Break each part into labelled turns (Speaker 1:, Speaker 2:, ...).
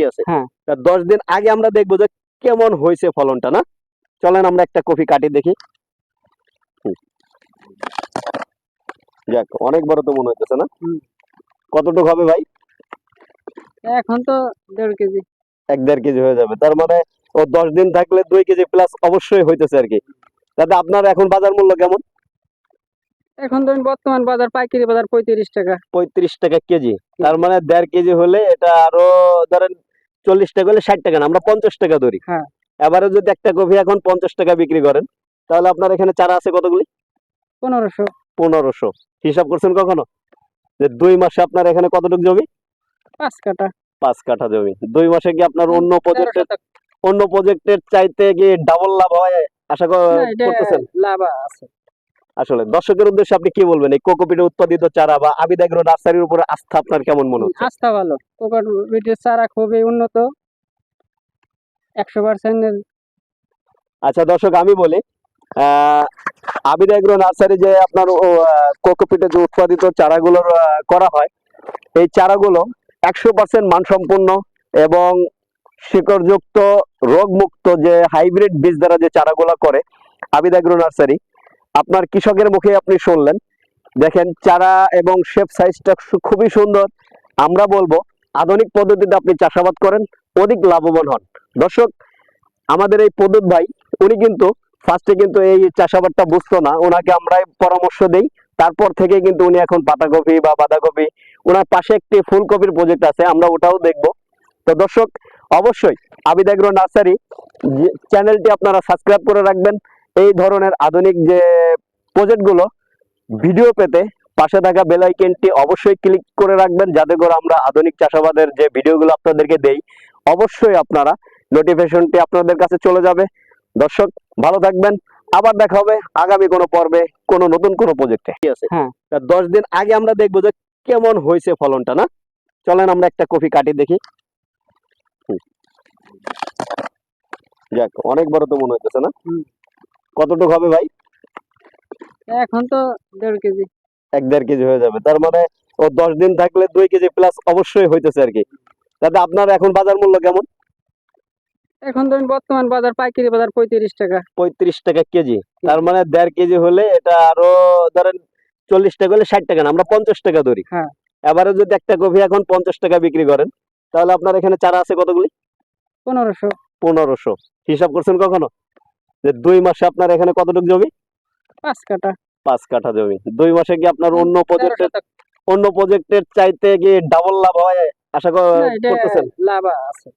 Speaker 1: ঠিক আছে।
Speaker 2: হ্যাঁ।
Speaker 1: তা 10 দিন আগে আমরা দেখবো যে কেমন হয়েছে ফলনটা, না? চলেন আমরা একটা কফি কাটি দেখি। হুম, যাক, অনেক বড় তো মনে হইতেছে, না? কতটুকু হবে ভাই?
Speaker 2: এখন তো 1.5 কেজি।
Speaker 1: 1-1.5 কেজি হয়ে যাবে। তার মানে ও 10 দিন থাকলে 2 কেজি প্লাস অবশ্যই হইতেছে আর কি। তাতে আপনার এখন বাজার মূল্য কেমন?
Speaker 2: এখন ধরেন বর্তমান বাজার পাইকারি বাজার 35 টাকা।
Speaker 1: 35 টাকা কেজি। তার মানে 1.5 কেজি হলে এটা আরো ধরেন 40 টাকা হলে 60 টাকা না, আমরা 50 টাকা ধরি।
Speaker 2: হ্যাঁ।
Speaker 1: এবারে যদি একটা কফি এখন 50 টাকা বিক্রি করেন, তাহলে আপনার এখানে চারা আছে কতগুলি?
Speaker 2: 1500।
Speaker 1: 1500। হিসাব করছেন কখনো যে 2 মাসে আপনার এখানে কতটুকু জমি?
Speaker 2: 5 কাঠা।
Speaker 1: 5 কাঠা জমি। 2 মাসে কি আপনার অন্য
Speaker 2: 13
Speaker 1: প্রজেক্টের
Speaker 2: শতক।
Speaker 1: চাইতে কি ডাবল লাভ হয় আশা
Speaker 2: না, এটা
Speaker 1: করতেছেন?
Speaker 2: লাভ আছে।
Speaker 1: আসলে দর্শকের উদ্দেশ্যে আপনি কি বলবেন এই কোকোপিটের উৎপাদিত চারা বা আবিদ এগ্রো নার্সারির উপরে আস্থা আপনার কেমন মনে হচ্ছে?
Speaker 2: আস্থা ভালো। কোকোপিটের চারা খুবই উন্নত। 100%।
Speaker 1: আচ্ছা দর্শক, আমি বলি আবিদ এগ্রো নার্সারি যে আপনার কোকোপিটে যে উৎপাদিত চারাগুলোর করা হয়, এই চারাগুলো 100% মানসম্পন্ন এবং শিকড়যুক্ত রোগমুক্ত যে হাইব্রিড বীজ দ্বারা যে চারাগুলো করে আবিদ এগ্রো নার্সারি, আপনার কৃষকের মুখে আপনি শুনলেন। দেখেন চারা এবং শেপ সাইজটা খুবই সুন্দর। আমরা বলবো আধুনিক পদ্ধতিতে আপনি চাষাবাদ করেন, অধিক লাভবান হন। দর্শক, আমাদের এই পদ্ধত ভাই, উনি কিন্তু ফার্স্টে কিন্তু এই চাষাবাদটা বুঝতো না, ওনাকে আমরাই পরামর্শ দেই। তারপর থেকে কিন্তু উনি এখন পাতাকপি বা বাঁধাকপি, ওনার পাশে একটি ফুলকপির প্রজেক্ট আছে, আমরা ওটাও দেখব। তো দর্শক, অবশ্যই আবিদ এগ্রো নার্সারি চ্যানেলটি আপনারা সাবস্ক্রাইব করে রাখবেন। এই ধরনের আধুনিক যে প্রজেক্টগুলো ভিডিও পেতে পাশে থাকা বেল আইকনটি অবশ্যই ক্লিক করে রাখবেন, যাতে করে আমরা আধুনিক চাষাবাদের যে ভিডিওগুলো আপনাদেরকে দেই অবশ্যই আপনারা নোটিফিকেশনটি আপনাদের কাছে চলে যাবে। দর্শক, ভালো থাকবেন। আবার দেখা হবে আগামী কোনো পর্বে, কোনো নতুন কোনো প্রজেক্টে। ঠিক আছে।
Speaker 2: হ্যাঁ।
Speaker 1: তা 10 দিন আগে আমরা দেখবো যে কেমন হয়েছে ফলনটা, না? চলেন আমরা একটা কফি কাটি দেখি। হুম, যাক, অনেক বড় তো মনে হইতেছে, না? কতটুকু হবে ভাই?
Speaker 2: এখন তো 1.5 কেজি।
Speaker 1: 1-1.5 কেজি হয়ে যাবে। তার মানে ও 10 দিন থাকলে 2 কেজি প্লাস অবশ্যই হইতেছে আর কি। তাতে আপনার এখন বাজার মূল্য কেমন?
Speaker 2: এখন ধরেন বর্তমান বাজার পাইকারি বাজার 35 টাকা।
Speaker 1: 35 টাকা কেজি। তার মানে 1.5 কেজি হলে এটা আরো ধরেন 40 টাকা হলে 60 টাকা না, আমরা 50 টাকা ধরি।
Speaker 2: হ্যাঁ।
Speaker 1: এবারে যদি একটা কফি এখন 50 টাকা বিক্রি করেন, তাহলে আপনার এখানে চারা আছে কতগুলি?
Speaker 2: 1500।
Speaker 1: 1500। হিসাব করছেন কখনো যে 2 মাসে আপনার এখানে কতটুকু জমি?
Speaker 2: 5 কাঠা।
Speaker 1: 5 কাঠা জমি। 2 মাসে কি আপনার
Speaker 2: 13 শতক।
Speaker 1: অন্য প্রজেক্টের চাইতে কি ডাবল লাভ হয় আশা
Speaker 2: না, এটা
Speaker 1: করতেছেন?
Speaker 2: লাভ আছে।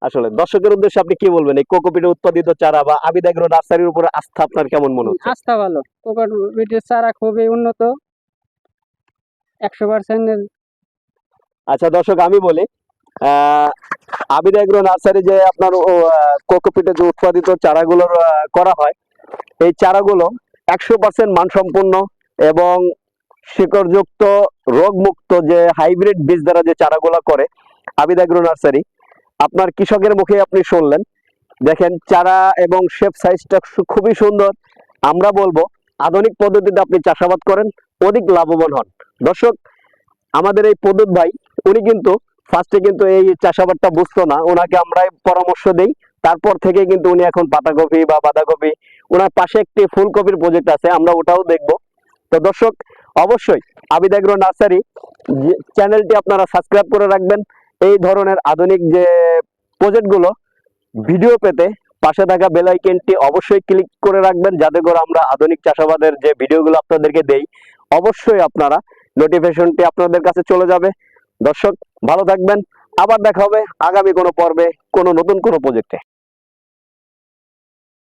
Speaker 1: আসলে দর্শকের উদ্দেশ্যে আপনি কি বলবেন এই কোকোপিটের উৎপাদিত চারা বা আবিদ এগ্রো নার্সারির উপরে আস্থা আপনার কেমন মনে হচ্ছে?
Speaker 2: আস্থা ভালো। কোকোপিটের চারা খুবই উন্নত। 100%।
Speaker 1: আচ্ছা দর্শক, আমি বলি আবিদ এগ্রো নার্সারি যে আপনার কোকোপিটে যে উৎপাদিত চারাগুলোর করা হয়, এই চারাগুলো 100% মানসম্পন্ন এবং শিকড়যুক্ত রোগমুক্ত যে হাইব্রিড বীজ দ্বারা যে চারাগুলো করে আবিদ এগ্রো নার্সারি, আপনার কৃষকের মুখে আপনি শুনলেন। দেখেন চারা এবং শেপ সাইজটা খুবই সুন্দর। আমরা বলবো আধুনিক পদ্ধতিতে আপনি চাষাবাদ করেন, অধিক লাভবান হন। দর্শক, আমাদের এই পদ্ধত ভাই, উনি কিন্তু ফার্স্টে কিন্তু এই চাষাবাদটা বুঝতো না, ওনাকে আমরাই পরামর্শ দেই। তারপর থেকে কিন্তু উনি এখন পাতাকপি বা বাঁধাকপি, ওনার পাশে একটি ফুলকপির প্রজেক্ট আছে, আমরা ওটাও দেখব। তো দর্শক, অবশ্যই আবিদ এগ্রো নার্সারি চ্যানেলটি আপনারা সাবস্ক্রাইব করে রাখবেন। এই ধরনের আধুনিক যে প্রজেক্টগুলো ভিডিও পেতে পাশে থাকা বেল আইকনটি অবশ্যই ক্লিক করে রাখবেন, যাতে করে আমরা আধুনিক চাষাবাদের যে ভিডিওগুলো আপনাদেরকে দেই অবশ্যই আপনারা নোটিফিকেশনটি আপনাদের কাছে চলে যাবে। দর্শক, ভালো থাকবেন। আবার দেখা হবে আগামী কোনো পর্বে, কোনো নতুন কোনো প্রজেক্টে।